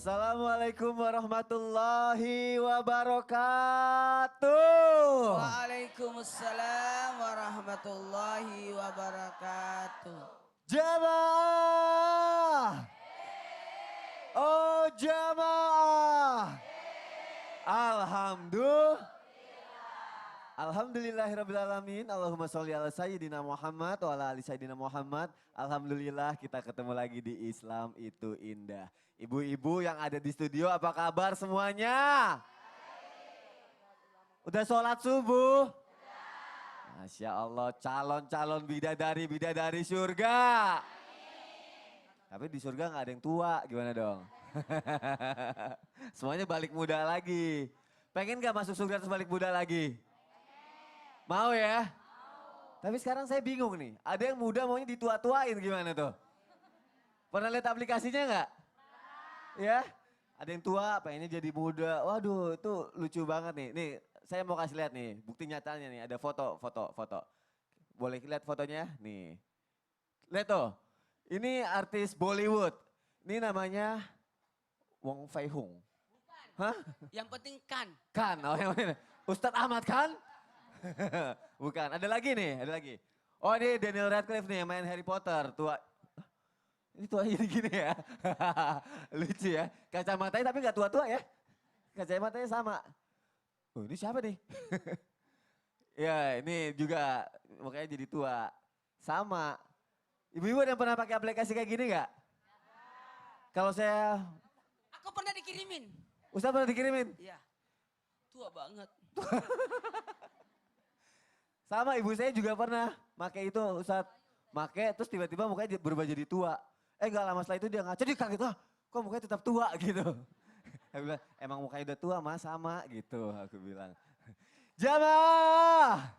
Assalamualaikum warahmatullahi wabarakatuh. Waalaikumsalam warahmatullahi wabarakatuh. Jamaah. Oh jamaah. Alhamdulillahirrabbilalamin. Allahumma sholli ala sayyidina Muhammad wa ala ali sayyidina Muhammad. Alhamdulillah kita ketemu lagi di Islam itu indah. Ibu-ibu yang ada di studio apa kabar semuanya? Udah sholat subuh? Masya Allah, calon-calon bidadari surga. Tapi di surga gak ada yang tua, gimana dong? Semuanya balik muda lagi. Pengen gak masuk surga terus balik muda lagi? Mau ya? Mau. Tapi sekarang saya bingung nih, ada yang muda maunya ditua-tuain gimana tuh? Pernah lihat aplikasinya gak? Ya? Ada yang tua pengennya jadi muda, waduh itu lucu banget nih. Nih saya mau kasih lihat nih, bukti nyatanya nih, ada foto. Boleh lihat fotonya? Nih. Lihat tuh, ini artis Bollywood. Ini namanya Wong Fei Hung. Hah? Yang penting kan. Kan, oh yang mana? Ustadz Ahmad kan? Bukan, ada lagi nih, ada lagi. Oh ini Daniel Radcliffe nih yang main Harry Potter, tua. Ini tua jadi gini ya. Lucu ya, kacamatanya tapi gak tua-tua ya. Kacamatanya sama. Oh ini siapa nih? Ya ini juga makanya jadi tua. Sama. Ibu-ibu ada yang pernah pakai aplikasi kayak gini gak? Kalau saya... Aku pernah dikirimin. Ustadz pernah dikirimin? Iya. Tua banget. Sama ibu saya juga pernah pakai itu Ustadz. Pakai terus tiba-tiba mukanya berubah jadi tua. Gak lama setelah itu dia ngaca, dia kaget, wah kok mukanya tetap tua gitu. Aku bilang emang mukanya udah tua mas sama gitu aku bilang. Jamaah.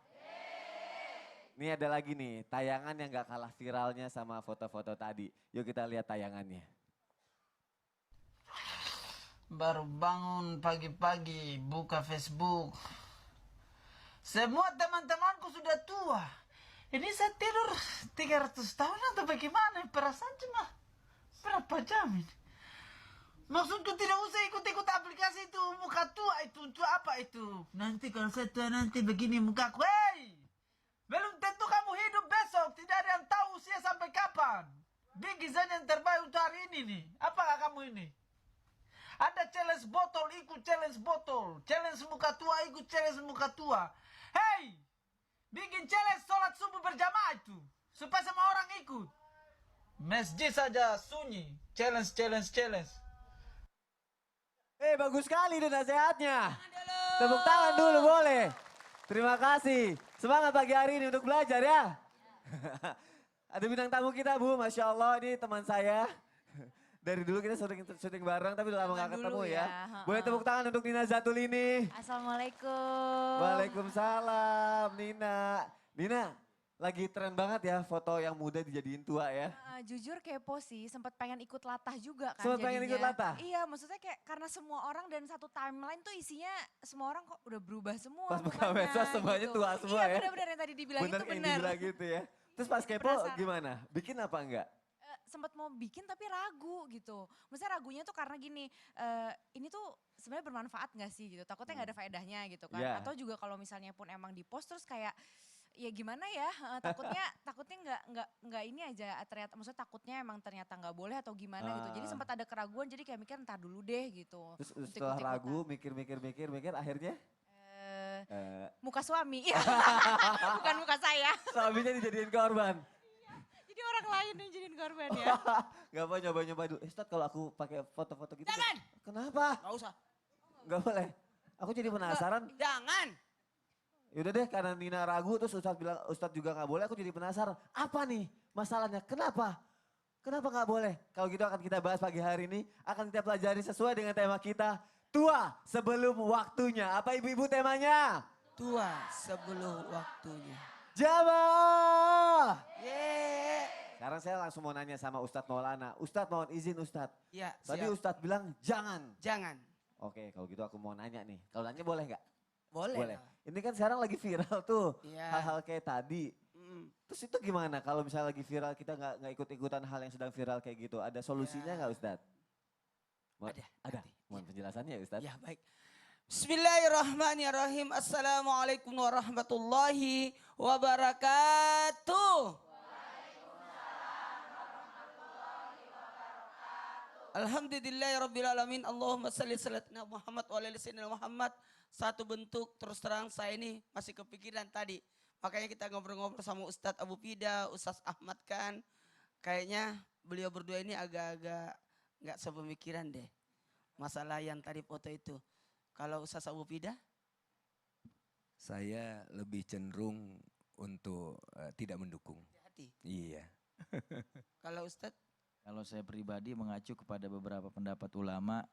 Ini ada lagi nih tayangan yang gak kalah viralnya sama foto-foto tadi. Yuk kita lihat tayangannya. Baru bangun pagi-pagi buka Facebook. Semua teman-temanku sudah tua. Ini saya tidur 300 tahun atau bagaimana? Perasaan cuma berapa jam ini? Maksudku tidak usah ikut-ikut aplikasi itu. Muka tua itu untuk apa itu? Nanti kalau saya tua nanti begini mukaku. Hei! Belum tentu kamu hidup besok. Tidak ada yang tahu usia sampai kapan. Bikin saja yang terbaik untuk hari ini nih. Apakah kamu ini? Ada challenge botol, ikut challenge botol. Challenge muka tua, ikut challenge muka tua. Hei! Bikin challenge sholat subuh berjamaah itu. Supaya semua orang ikut. Masjid saja sunyi. Challenge. Bagus sekali itu nasihatnya. Tepuk tangan dulu boleh. Terima kasih. Semangat pagi hari ini untuk belajar ya. Ada bintang tamu kita Bu, Masya Allah ini teman saya. Dari dulu kita syuting bareng tapi udah lama gak ketemu ya. Boleh tepuk tangan untuk Nina Zatulini. Assalamualaikum. Waalaikumsalam Nina. Nina lagi tren banget ya foto yang muda dijadiin tua ya. Jujur kepo sih, sempat pengen ikut latah juga kan Sempat pengen jadinya. ikut latah? Iya maksudnya kayak karena semua orang dan satu timeline tuh isinya semua orang kok udah berubah semua. Pas buka medsos semuanya gitu. tua semua iya, ya. Iya benar-benar yang tadi dibilang Bener itu yang benar. dibilang gitu ya. Terus pas kepo Penasaran. gimana? Bikin apa enggak? Sempat mau bikin tapi ragu gitu. Maksudnya ragunya tuh karena gini, ini tuh sebenarnya bermanfaat gak sih gitu. Takutnya gak ada faedahnya gitu kan. Yeah. Atau juga kalau misalnya pun emang di post terus kayak ya gimana ya, takutnya nggak ini aja ternyata, maksudnya takutnya emang ternyata nggak boleh atau gimana gitu. Jadi sempat ada keraguan, jadi kayak mikir entar dulu deh gitu. Terus setelah ragu, mikir akhirnya? Muka suami, bukan muka saya. Suaminya dijadiin korban. Jadi orang lain yang jadiin korban ya. Gak apa nyoba-nyoba dulu. Ustadz kalau aku pakai foto-foto gitu. Jangan. Kenapa? Gak usah. Gak boleh. Aku jadi penasaran. Jangan. Yaudah deh karena Nina ragu terus Ustadz bilang Ustadz juga gak boleh. Aku jadi penasaran. Apa nih masalahnya? Kenapa? Kenapa gak boleh? Kalau gitu akan kita bahas pagi hari ini. Akan kita pelajari sesuai dengan tema kita. Tua sebelum waktunya. Apa ibu-ibu temanya? Tua sebelum waktunya. Jamaah. Yeay. Sekarang saya langsung mau nanya sama Ustadz Maulana. Ustadz mohon izin Ustadz. Ya, Tadi siap. Ustadz bilang jangan. Jangan. Oke kalau gitu aku mau nanya nih. Kalau nanya boleh gak? Boleh. lah. Ini kan sekarang lagi viral tuh. Iya. Hal-hal kayak tadi. Mm. Terus itu gimana kalau misalnya lagi viral kita nggak ikut-ikutan hal yang sedang viral kayak gitu. Ada solusinya nggak Ustadz? Ada. Mohon penjelasannya ya Ustadz. Ya baik. Bismillahirrahmanirrahim. Assalamualaikum warahmatullahi wabarakatuh. Alhamdulillahirrabbilalamin. Allahumma salli salatna Muhammad wa ala sayyidina Muhammad. Satu bentuk terus terang saya ini masih kepikiran tadi. Makanya kita ngobrol-ngobrol sama Ustadz Abu Pida, Ustadz Ahmad kan. Kayaknya beliau berdua ini agak-agak nggak sepemikiran deh. Masalah yang tadi foto itu. Kalau Ustadz Abu Pida? Saya lebih cenderung untuk tidak mendukung. Hati. Iya. Kalau Ustadz? Kalau saya pribadi mengacu kepada beberapa pendapat ulama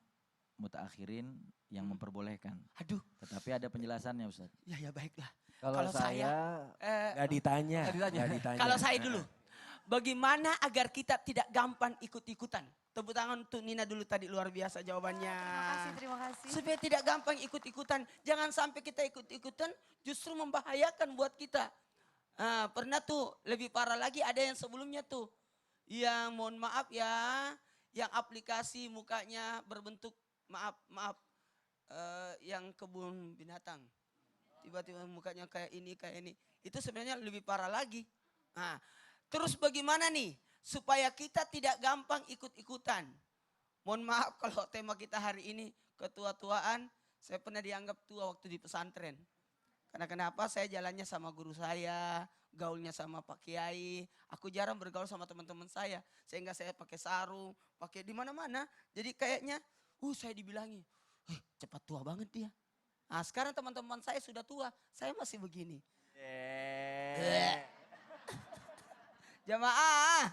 mutaakhirin yang memperbolehkan. Aduh. Tetapi ada penjelasannya Ustaz. Ya baiklah. Kalau saya Nggak ditanya. Nggak ditanya. Kalau saya dulu. Bagaimana agar kita tidak gampang ikut-ikutan? Tepuk tangan untuk Nina dulu tadi, luar biasa jawabannya. Terima kasih. Supaya tidak gampang ikut-ikutan. Jangan sampai kita ikut-ikutan justru membahayakan buat kita. Pernah tuh lebih parah lagi ada yang sebelumnya tuh. Yang mohon maaf ya, yang aplikasi mukanya berbentuk maaf, yang kebun binatang. Tiba-tiba mukanya kayak ini. Itu sebenarnya lebih parah lagi. Nah, terus bagaimana nih supaya kita tidak gampang ikut-ikutan? Mohon maaf kalau tema kita hari ini ketua-tuaan, saya pernah dianggap tua waktu di pesantren. Karena kenapa? Saya jalannya sama guru saya, gaulnya sama Pak Kiai. Aku jarang bergaul sama teman-teman saya. Sehingga saya pakai sarung, pakai di mana-mana. Jadi kayaknya, saya dibilangi, cepat tua banget dia. Nah sekarang teman-teman saya sudah tua, saya masih begini. Jamaah.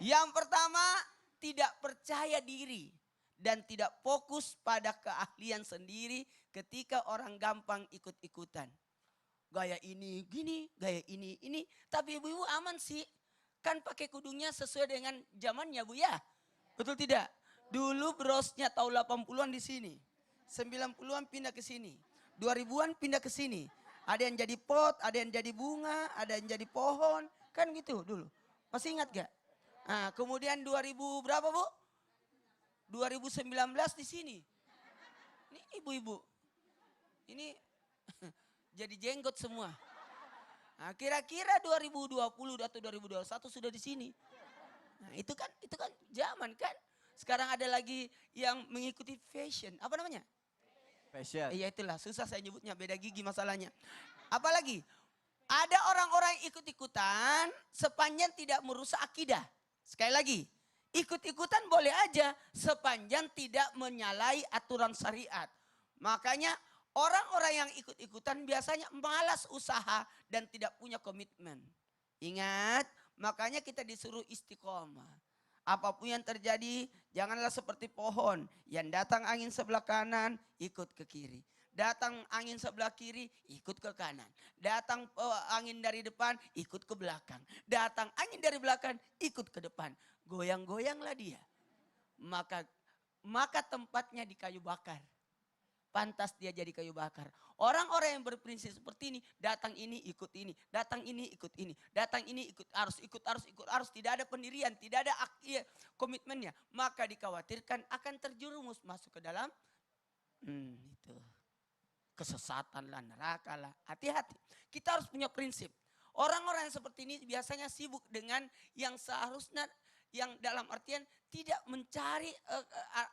Yang pertama, tidak percaya diri dan tidak fokus pada keahlian sendiri ketika orang gampang ikut-ikutan. Gaya ini gini, gaya ini. Tapi ibu-ibu aman sih. Kan pakai kudungnya sesuai dengan zamannya Bu ya. Betul tidak? Dulu brosnya tahun 80-an di sini. 90-an pindah ke sini. 2000-an pindah ke sini. Ada yang jadi pot, ada yang jadi bunga, ada yang jadi pohon. Kan gitu dulu. Masih ingat gak? Nah, kemudian 2000 berapa Bu? 2019 di sini. Ini ibu-ibu. Ini jadi jenggot semua. Nah, kira-kira 2020 atau 2021 sudah di sini. Nah, itu kan zaman kan. Sekarang ada lagi yang mengikuti fashion. Apa namanya? Fashion. Iya itulah, susah saya nyebutnya, beda gigi masalahnya. Apalagi, ada orang-orang ikut-ikutan sepanjang tidak merusak akidah. Sekali lagi, ikut-ikutan boleh aja sepanjang tidak menyalahi aturan syariat. Makanya orang-orang yang ikut-ikutan biasanya malas usaha dan tidak punya komitmen. Ingat, makanya kita disuruh istiqomah. Apapun yang terjadi, janganlah seperti pohon yang datang angin sebelah kanan, ikut ke kiri. Datang angin sebelah kiri, ikut ke kanan. Datang angin dari depan, ikut ke belakang. Datang angin dari belakang, ikut ke depan. Goyang-goyanglah dia. Maka tempatnya di kayu bakar. Pantas dia jadi kayu bakar. Orang-orang yang berprinsip seperti ini, datang ini ikut ini, datang ini ikut ini, datang ini ikut harus, tidak ada pendirian, tidak ada komitmennya, maka dikhawatirkan akan terjerumus masuk ke dalam itu kesesatan lah, neraka lah. Hati-hati. Kita harus punya prinsip. Orang-orang yang seperti ini biasanya sibuk dengan yang seharusnya, yang dalam artian tidak mencari,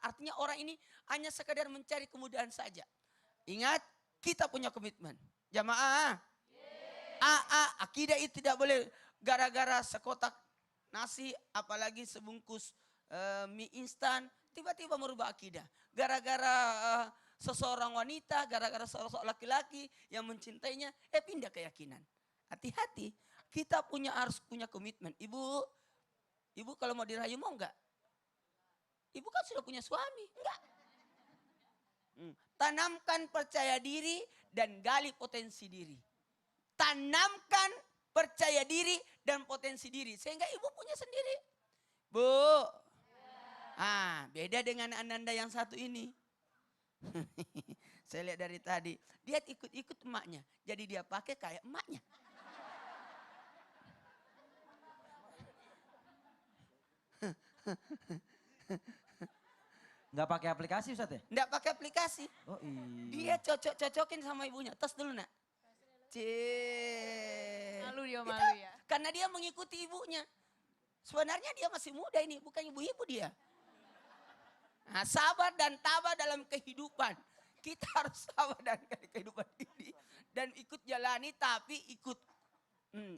artinya orang ini hanya sekadar mencari kemudahan saja. Ingat, kita punya komitmen. Jamaah. Akidah itu tidak boleh gara-gara sekotak nasi, apalagi sebungkus mie instan, tiba-tiba merubah akidah. Gara-gara seseorang wanita, gara-gara seorang laki-laki yang mencintainya, pindah keyakinan. Hati-hati, kita harus punya komitmen. Ibu kalau mau dirayu mau enggak? Ibu kan sudah punya suami, enggak? Tanamkan percaya diri dan gali potensi diri. Tanamkan percaya diri dan potensi diri. Sehingga ibu punya sendiri. Bu. Beda dengan Ananda yang satu ini. Saya lihat dari tadi. Dia ikut-ikut emaknya. Jadi dia pakai kayak emaknya. Nggak pakai aplikasi Ustaz ya? Nggak pakai aplikasi. Oh iya. Dia cocok-cocokin sama ibunya. Tos dulu nak. Cie. Malu dia malu ya. Karena dia mengikuti ibunya. Sebenarnya dia masih muda ini, bukan ibu-ibu dia. Nah, sabar dan tabah dalam kehidupan. Kita harus sabar dalam kehidupan ini. Dan ikut jalani tapi ikut.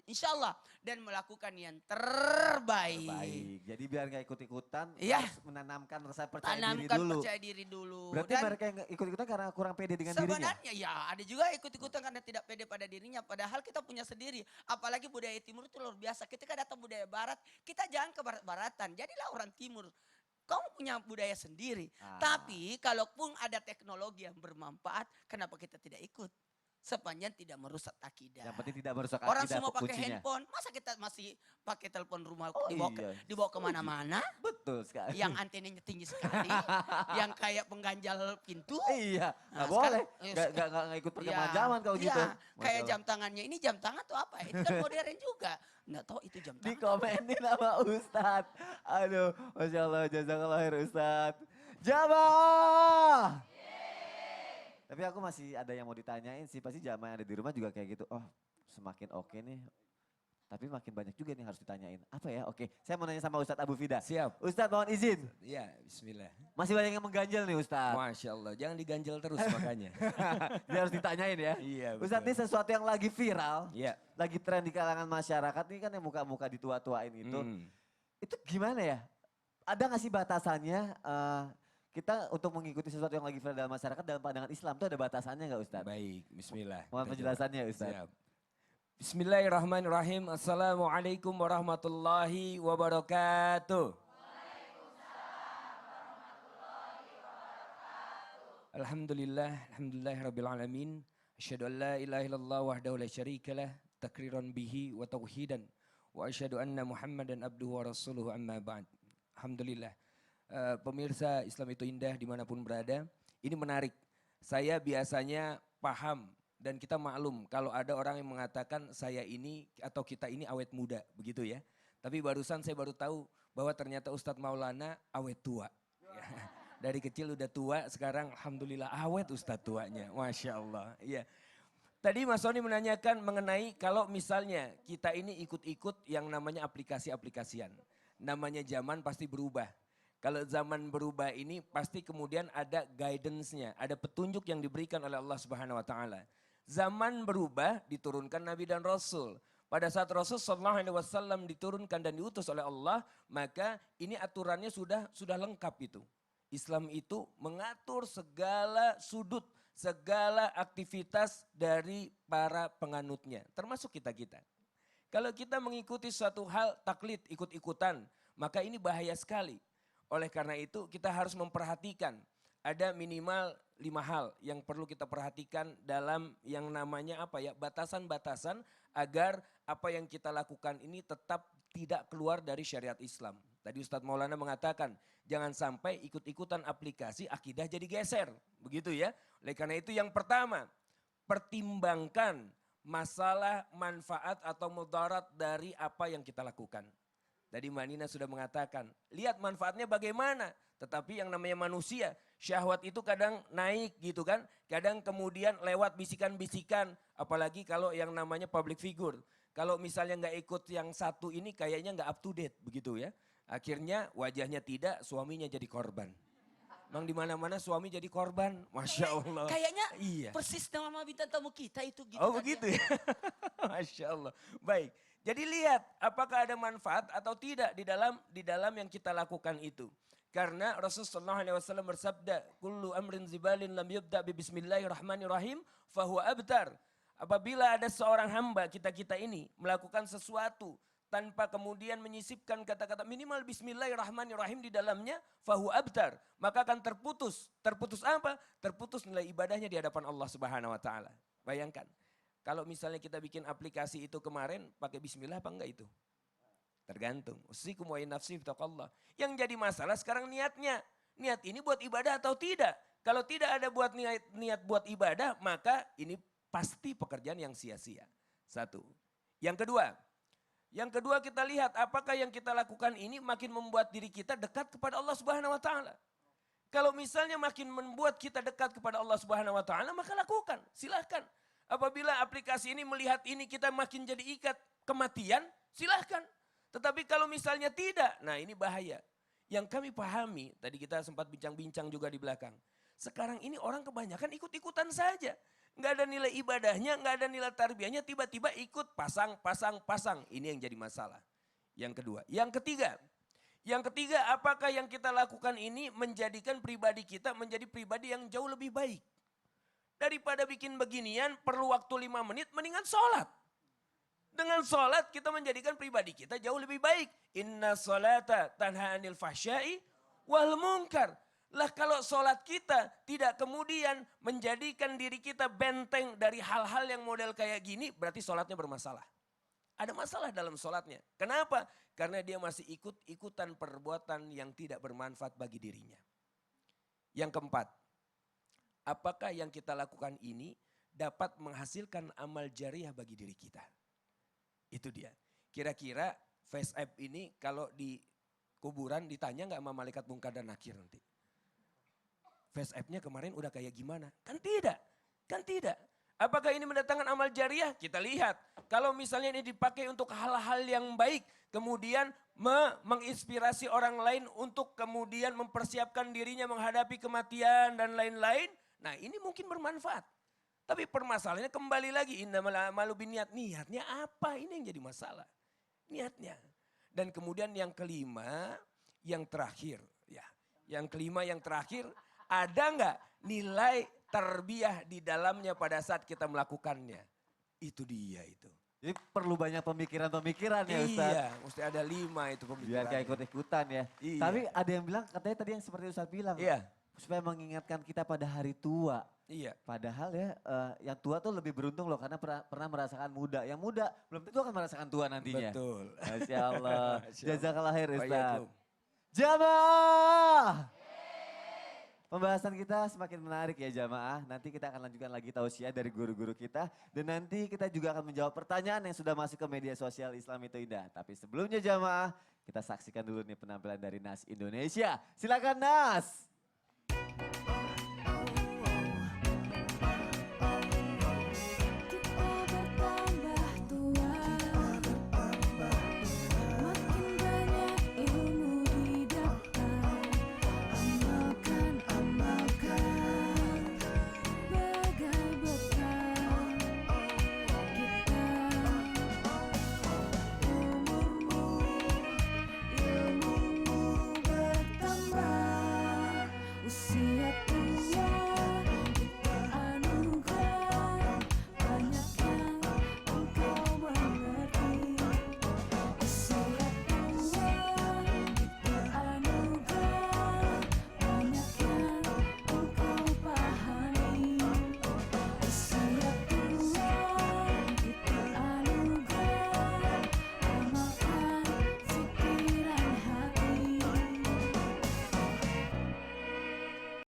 Insya Allah. Dan melakukan yang terbaik. Baik, jadi biar nggak ikut-ikutan Iya. harus menanamkan rasa percaya diri Tanamkan dulu. percaya diri dulu. Berarti Dan mereka yang ikut-ikutan karena kurang pede dengan dirinya? sebenarnya ya ada juga ikut-ikutan karena tidak pede pada dirinya. Padahal kita punya sendiri. Apalagi budaya timur itu luar biasa. Ketika datang budaya barat, kita jangan ke barat-baratan. Jadilah orang timur. Kamu punya budaya sendiri. Tapi kalaupun ada teknologi yang bermanfaat, kenapa kita tidak ikut? Sepanjang tidak merusak akidah. Yang penting tidak merusak Orang akidah semua pakai kuncinya. handphone, masa kita masih pakai telepon rumah Oh iya. dibawa kemana-mana? Betul sekali. Yang antenanya tinggi sekali, yang kayak pengganjal pintu. Iya, Nah, nggak boleh. sekarang- Nggak ikut perkembangan Iya, zaman kalau iya. gitu. Kayak Masya jam tangannya ini jam tangan tuh apa? Itu kan modern juga. Nggak tahu itu jam Allah. tangan. Dikomenin sama Ustadz. Aduh, Masya Allah, jazakallah khair Ustadz. Jamaah! Tapi aku masih ada yang mau ditanyain sih, pasti jamaah yang ada di rumah juga kayak gitu. Oh, semakin oke nih. Tapi makin banyak juga nih harus ditanyain. Apa ya? Oke, saya mau nanya sama Ustadz Abu Fida. Siap. Ustadz mohon izin. Ya, bismillah. Masih banyak yang mengganjal nih Ustadz. Masya Allah, jangan diganjel terus makanya. Dia harus ditanyain ya. Iya, betul. Ustadz ini sesuatu yang lagi viral, Iya. lagi tren di kalangan masyarakat. Ini kan yang muka-muka ditua-tuain itu. Itu gimana ya? Ada nggak sih batasannya kita untuk mengikuti sesuatu yang lagi viral dalam masyarakat dalam pandangan Islam itu ada batasannya nggak Ustadz? Baik, bismillah. Mohon Kita penjelasannya coba. Ustadz. Siap. Bismillahirrahmanirrahim. Assalamualaikum warahmatullahi wabarakatuh. Alhamdulillah rabbil alamin. Asyhadu an la ilaha illallah wahdahu la syarikalah takriran bihi wa tauhidan. Wa asyhadu anna Muhammadan abduhu wa rasuluhu amma ba'd. Alhamdulillah. Pemirsa Islam itu indah dimanapun berada. Ini menarik. Saya biasanya paham dan kita maklum kalau ada orang yang mengatakan saya ini atau kita ini awet muda, begitu ya. Tapi barusan saya baru tahu bahwa ternyata Ustadz Maulana awet tua. Dari kecil udah tua, sekarang alhamdulillah awet Ustadz tuanya, Masya Allah. Iya. Tadi Mas Soni menanyakan mengenai kalau misalnya kita ini ikut-ikut yang namanya aplikasi-aplikasian. Namanya zaman pasti berubah. Kalau zaman berubah ini pasti kemudian ada guidance-nya, ada petunjuk yang diberikan oleh Allah Subhanahu wa taala. Zaman berubah, diturunkan Nabi dan Rasul. Pada saat Rasul sallallahu alaihi wasallam diturunkan dan diutus oleh Allah, maka ini aturannya sudah lengkap itu. Islam itu mengatur segala sudut, segala aktivitas dari para penganutnya, termasuk kita-kita. Kalau kita mengikuti suatu hal taklid, ikut-ikutan, maka ini bahaya sekali. Oleh karena itu kita harus memperhatikan ada minimal 5 hal yang perlu kita perhatikan dalam yang namanya apa ya, batasan-batasan agar apa yang kita lakukan ini tetap tidak keluar dari syariat Islam. Tadi Ustadz Maulana mengatakan jangan sampai ikut-ikutan aplikasi akidah jadi geser, begitu ya. Oleh karena itu yang pertama, pertimbangkan masalah manfaat atau mudarat dari apa yang kita lakukan. Tadi Mbak Nina sudah mengatakan, lihat manfaatnya bagaimana. Tetapi yang namanya manusia, syahwat itu kadang naik gitu kan. Kadang kemudian lewat bisikan-bisikan, apalagi kalau yang namanya public figure. Kalau misalnya nggak ikut yang satu ini kayaknya nggak up to date begitu ya. Akhirnya wajahnya tidak, suaminya jadi korban. Memang di mana-mana suami jadi korban, Masya Allah. Kayaknya Iya. persis nama bintang tamu kita itu gitu. Oh kan begitu ya. ya, Masya Allah. Baik, jadi lihat apakah ada manfaat atau tidak di dalam yang kita lakukan itu. Karena Rasulullah SAW bersabda, kullu amrin zibalin lam yubda bi bismillahirrahmanirrahim fahuwa abtar. Apabila ada seorang hamba kita ini melakukan sesuatu tanpa kemudian menyisipkan kata-kata minimal bismillahirrahmanirrahim di dalamnya, fahuwa abtar. Maka akan terputus. Terputus apa? Terputus nilai ibadahnya di hadapan Allah Subhanahu wa taala. Bayangkan. Kalau misalnya kita bikin aplikasi itu kemarin pakai bismillah apa enggak itu? Tergantung. Usikum wa nafsi bitaqallah. Yang jadi masalah sekarang niatnya. Niat ini buat ibadah atau tidak? Kalau tidak ada buat niat buat ibadah, maka ini pasti pekerjaan yang sia-sia. Satu. Yang kedua kita lihat apakah yang kita lakukan ini makin membuat diri kita dekat kepada Allah Subhanahu wa taala. Kalau misalnya makin membuat kita dekat kepada Allah Subhanahu wa taala, maka lakukan, silahkan. Apabila aplikasi ini melihat ini kita makin jadi ikat kematian, silahkan. Tetapi kalau misalnya tidak, nah ini bahaya. Yang kami pahami, tadi kita sempat bincang-bincang juga di belakang. Sekarang ini orang kebanyakan ikut-ikutan saja. Nggak ada nilai ibadahnya, nggak ada nilai tarbiyahnya, tiba-tiba ikut pasang. Ini yang jadi masalah. Yang kedua. Yang ketiga, apakah yang kita lakukan ini menjadikan pribadi kita menjadi pribadi yang jauh lebih baik. Daripada bikin beginian, perlu waktu 5 menit, mendingan sholat. Dengan sholat kita menjadikan pribadi kita jauh lebih baik. Inna sholata tanha anil fahsyai wal munkar. Lah kalau sholat kita tidak kemudian menjadikan diri kita benteng dari hal-hal yang model kayak gini, berarti sholatnya bermasalah. Ada masalah dalam sholatnya. Kenapa? Karena dia masih ikut-ikutan perbuatan yang tidak bermanfaat bagi dirinya. Yang keempat, apakah yang kita lakukan ini dapat menghasilkan amal jariah bagi diri kita? Itu dia. Kira-kira face app ini kalau di kuburan ditanya nggak sama malaikat mungkar dan nakir nanti? Face app-nya kemarin udah kayak gimana? Kan tidak. Apakah ini mendatangkan amal jariah? Kita lihat. Kalau misalnya ini dipakai untuk hal-hal yang baik, kemudian menginspirasi orang lain untuk kemudian mempersiapkan dirinya menghadapi kematian dan lain-lain. Nah ini mungkin bermanfaat. Tapi permasalahannya kembali lagi, innamal a'malu binniyat. Niatnya apa? Ini yang jadi masalah. Niatnya. Dan kemudian yang kelima, yang terakhir. Ya, yang kelima, yang terakhir, ada nggak nilai tarbiyah di dalamnya pada saat kita melakukannya? Itu dia itu. Jadi perlu banyak pemikiran-pemikiran ya Ustaz. Iya, mesti ada 5 itu pemikiran. Biar kayak ikut-ikutan ya. Iya. Tapi ada yang bilang, katanya tadi yang seperti Ustaz bilang. Iya. Supaya mengingatkan kita pada hari tua. Iya. Padahal ya yang tua tuh lebih beruntung loh karena pernah merasakan muda. Yang muda belum tentu akan merasakan tua nantinya. Betul. Masya Allah. Masya Allah. Jazakallah khair Ustaz. Wa'alaikum. Jamaah. Pembahasan kita semakin menarik ya jamaah. Nanti kita akan lanjutkan lagi tausiah dari guru-guru kita. Dan nanti kita juga akan menjawab pertanyaan yang sudah masuk ke media sosial Islam itu Indah. Tapi sebelumnya jamaah, kita saksikan dulu nih penampilan dari Nas Indonesia. Silakan Nas.